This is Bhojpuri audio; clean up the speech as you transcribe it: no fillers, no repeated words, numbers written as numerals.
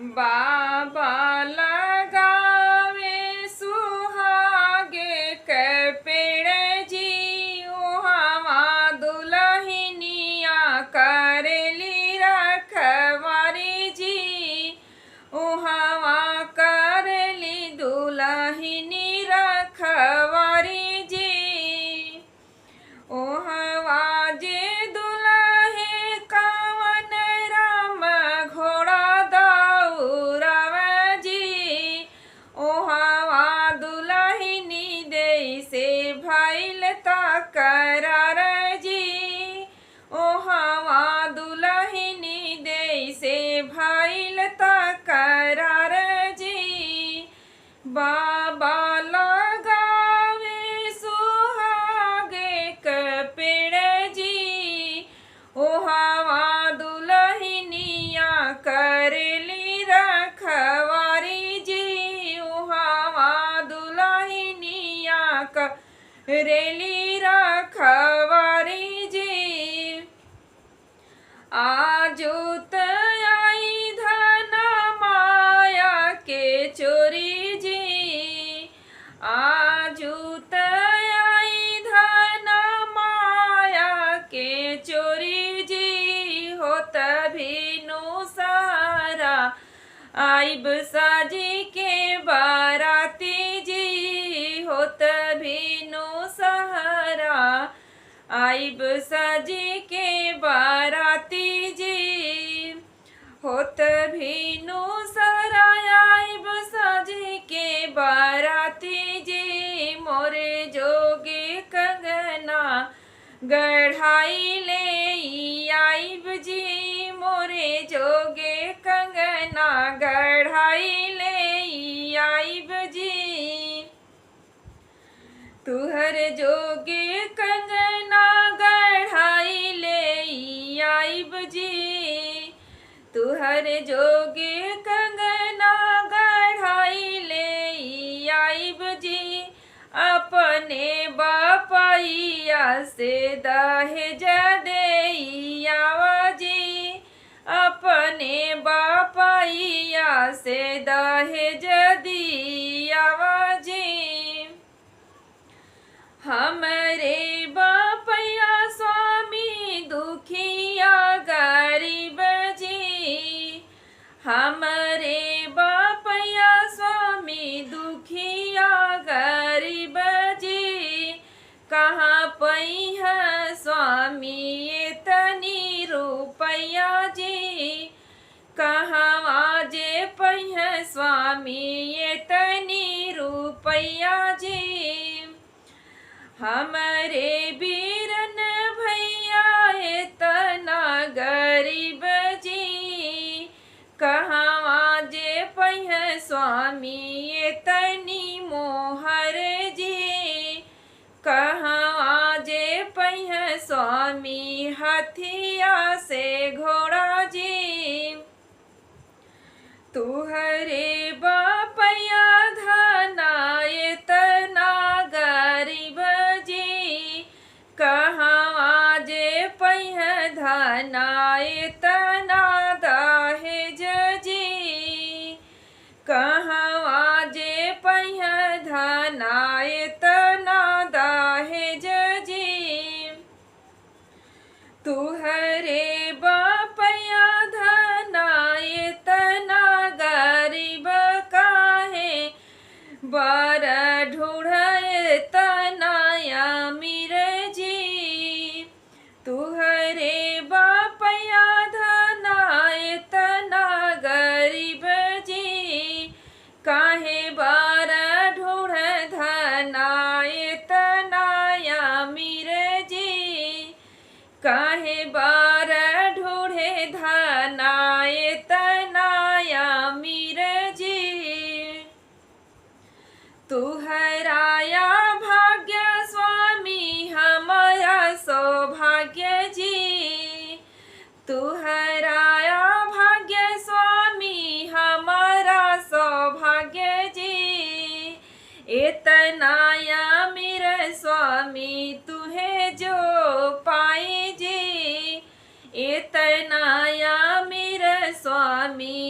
बाबा लगावे सुहागे के पेड़ जी, ओहवा दुल्हनिया करेली रखवारी जी, ओहवा करेली दुल्हनी रखवारी जी। ओहवा जे दुल्हे कवन राम घोड़ा दौड़ाव जी, ओहवा दुल्हनी देसे भइल तकरार जी, ओहवा दुल्हनी देसे भइल तकरार जी। बाबा लगावे सुहागे के पेड़ जी, ओहवा दुल्हनिया करेली रखवारी जी, ओहवा दुल्हनिया करेली रखवारी जी। आजो आई धन माया के चोरी जी, आजो आई धन माया के चोरी जी, होत भीनु सारा आइब साजी के बाराती जी, होत भीनु सहारा आइब साजी के बाराती जी, होत भीनु सहारा आइब साजी के बाराती जी। मोरे जोगे कंगना गढ़ाई ले आइब जी, मोरे जोगे कंगना गढ़ाई ले आइब जी। तुहर जोगे कंगना गढ़ाई ले आइब जी, तुहर जोगे कंगना गढ़ाई ले आइब जी। अपने बापैया से दहेज दे आवा जी, अपने बापैया से दहेज दियावा जी। हमरे बापैया स्वामी दुखिया गरीब जी, हमरे बापैया स्वामी दुखिया गरीब जी। कहाँ पैह स्वामी इतनी रुपैया जी, कहाँ जे पैह स्वामी इतनी रुपैया जी। हमरे बीरन भैया इतना गरीब जी, कहाँ जे पैह स्वामी इतनी मोहर जी, कहाँ जे पैह स्वामी हथिया से घोड़ा जी। तुहरे बापैया धना इतना गरीब जी, कहाँ जे पैह धना इतना दहेज जी, कहाँ जे पैह धना इतना दहेज जी। तुहरे बापैया धना इतना गरीब काहे, बर ढूढ़ इतना अमीर जी। तुहरे बापैया धना इतना गरीब जी, काहे बार ढूढ़ धना इतना अमीर जी, काहे बार ढूढ़े धना इतना अमीर जी। तुहराया भाग्य स्वामी हमारा सौभाग्य जी, तुहराया भाग्य स्वामी हमारा सौभाग्य जी। इतना अमीर स्वामी तुहे जो पाए जी, इतना अमीर स्वामी